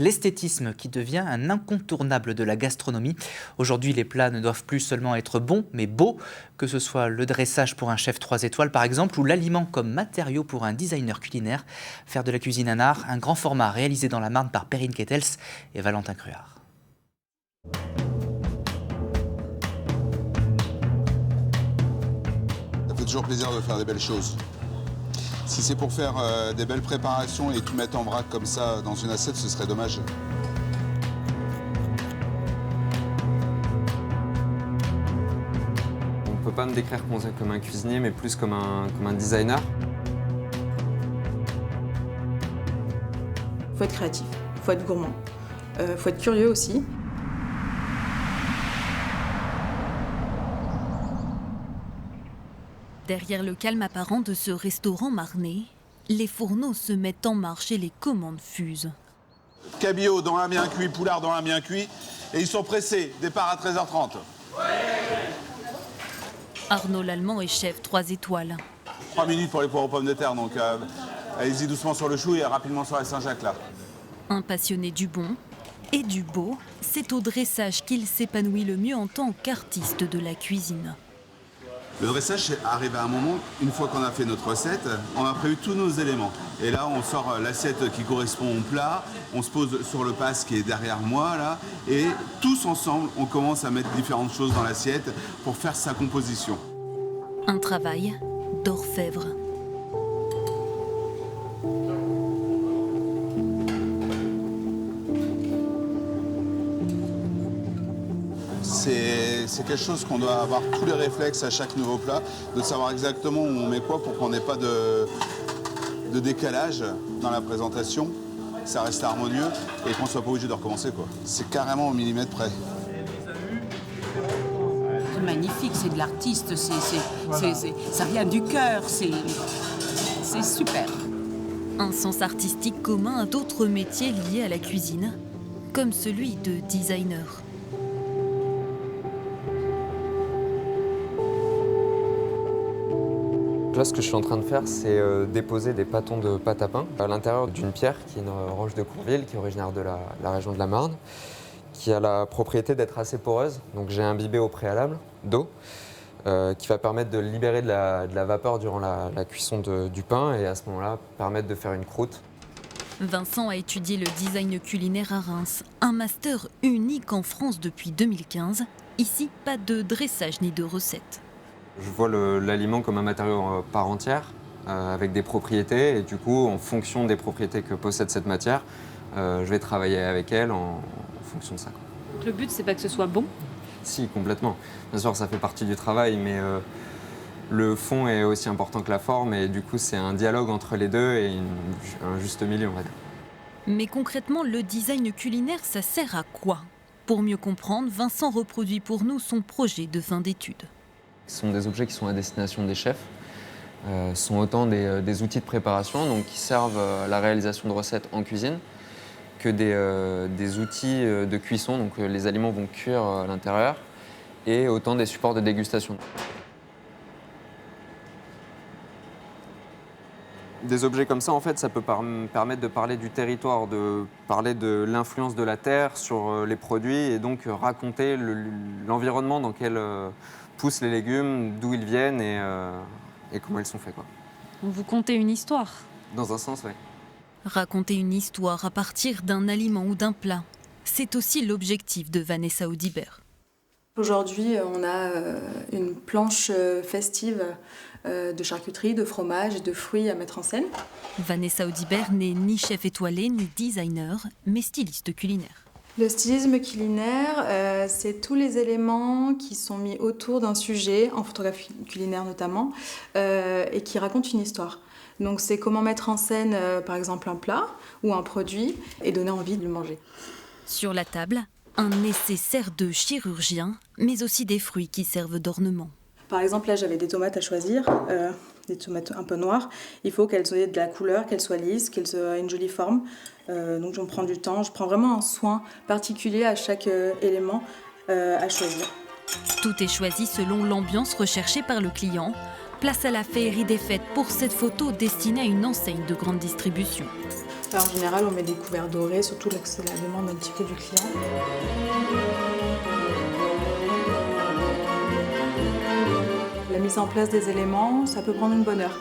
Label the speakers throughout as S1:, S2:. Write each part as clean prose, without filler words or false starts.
S1: L'esthétisme qui devient un incontournable de la gastronomie. Aujourd'hui, les plats ne doivent plus seulement être bons, mais beaux, que ce soit le dressage pour un chef 3 étoiles par exemple, ou l'aliment comme matériau pour un designer culinaire. Faire de la cuisine un art, un grand format réalisé dans la Marne par Perrine Kettels et Valentin Cruard.
S2: Ça fait toujours plaisir de faire des belles choses. Si c'est pour faire des belles préparations et tout mettre en vrac comme ça dans une assiette, ce serait dommage.
S3: On ne peut pas me décrire comme un cuisinier, mais plus comme un designer.
S4: Il faut être créatif, il faut être gourmand, il faut être curieux aussi.
S5: Derrière le calme apparent de ce restaurant marnais, les fourneaux se mettent en marche et les commandes fusent.
S2: Cabillaud dans un bien cuit, poulard dans un bien cuit, et ils sont pressés. Départ à 13h30.
S5: Arnaud Lallemand est chef 3 étoiles.
S2: 3 minutes pour les poires aux pommes de terre, donc allez-y doucement sur le chou et rapidement sur la Saint-Jacques là.
S5: Un passionné du bon et du beau, c'est au dressage qu'il s'épanouit le mieux en tant qu'artiste de la cuisine.
S2: Le dressage, c'est arrivé à un moment, une fois qu'on a fait notre recette, on a prévu tous nos éléments. Et là, on sort l'assiette qui correspond au plat, on se pose sur le passe qui est derrière moi, là, et tous ensemble, on commence à mettre différentes choses dans l'assiette pour faire sa composition.
S5: Un travail d'orfèvre.
S2: C'est quelque chose qu'on doit avoir tous les réflexes à chaque nouveau plat, de savoir exactement où on met quoi pour qu'on n'ait pas de décalage dans la présentation, que ça reste harmonieux et qu'on ne soit pas obligé de recommencer, quoi. C'est carrément au millimètre près.
S6: C'est magnifique, c'est de l'artiste, ça vient du cœur, c'est super.
S5: Un sens artistique commun à d'autres métiers liés à la cuisine, comme celui de designer.
S3: Là, ce que je suis en train de faire, c'est déposer des pâtons de pâte à pain à l'intérieur d'une pierre qui est une roche de Courville, qui est originaire de la région de la Marne, qui a la propriété d'être assez poreuse. Donc j'ai imbibé au préalable d'eau qui va permettre de libérer de la vapeur durant la cuisson du pain et à ce moment-là permettre de faire une croûte.
S5: Vincent a étudié le design culinaire à Reims, un master unique en France depuis 2015. Ici, pas de dressage ni de recettes.
S3: Je vois l'aliment comme un matériau part entière, avec des propriétés, et du coup, en fonction des propriétés que possède cette matière, je vais travailler avec elle en fonction de ça.
S7: Le but, c'est pas que ce soit bon?
S3: Si, complètement. Bien sûr, ça fait partie du travail, mais le fond est aussi important que la forme, et du coup, c'est un dialogue entre les deux et un juste milieu, on va dire.
S5: Mais concrètement, le design culinaire, ça sert à quoi? Pour mieux comprendre, Vincent reproduit pour nous son projet de fin d'études.
S3: Ce sont des objets qui sont à destination des chefs. Ce sont autant des outils de préparation donc, qui servent à la réalisation de recettes en cuisine que des outils de cuisson. Donc les aliments vont cuire à l'intérieur et autant des supports de dégustation. Des objets comme ça, en fait, ça peut permettre de parler du territoire, de parler de l'influence de la terre sur les produits et donc raconter l'environnement dans lequel poussent les légumes, d'où ils viennent et comment ils sont faits, quoi.
S7: Vous contez une histoire?
S3: Dans un sens, oui.
S5: Raconter une histoire à partir d'un aliment ou d'un plat, c'est aussi l'objectif de Vanessa Audibert.
S4: Aujourd'hui, on a une planche festive de charcuterie, de fromage et de fruits à mettre en scène.
S5: Vanessa Audibert n'est ni chef étoilé ni designer, mais styliste culinaire.
S4: Le stylisme culinaire, c'est tous les éléments qui sont mis autour d'un sujet, en photographie culinaire notamment, et qui racontent une histoire. Donc c'est comment mettre en scène, par exemple, un plat ou un produit et donner envie de le manger.
S5: Sur la table, un nécessaire de chirurgien, mais aussi des fruits qui servent d'ornement.
S4: Par exemple, là, j'avais des tomates à choisir, des tomates un peu noires. Il faut qu'elles aient de la couleur, qu'elles soient lisses, qu'elles aient une jolie forme. Donc j'en prends du temps, je prends vraiment un soin particulier à chaque élément à choisir.
S5: Tout est choisi selon l'ambiance recherchée par le client. Place à la féerie des fêtes pour cette photo destinée à une enseigne de grande distribution.
S4: En général, on met des couverts dorés, surtout là que c'est la demande un petit peu du client. La mise en place des éléments, ça peut prendre une bonne heure.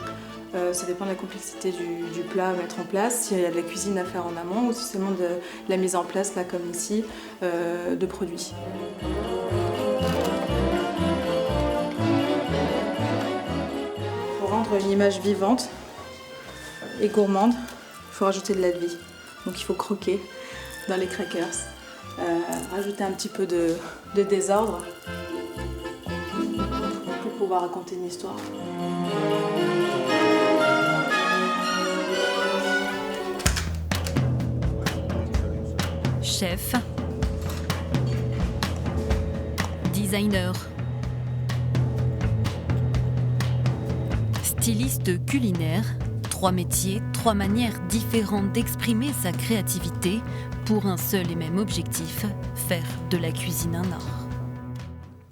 S4: Ça dépend de la complexité du plat à mettre en place, s'il y a de la cuisine à faire en amont ou si c'est seulement de la mise en place, là comme ici, de produits. Pour rendre une image vivante et gourmande, il faut rajouter de la vie. Donc il faut croquer dans les crackers, rajouter un petit peu de désordre pour pouvoir raconter une histoire.
S5: Chef, designer, styliste culinaire, 3 métiers, 3 manières différentes d'exprimer sa créativité pour un seul et même objectif, faire de la cuisine un art.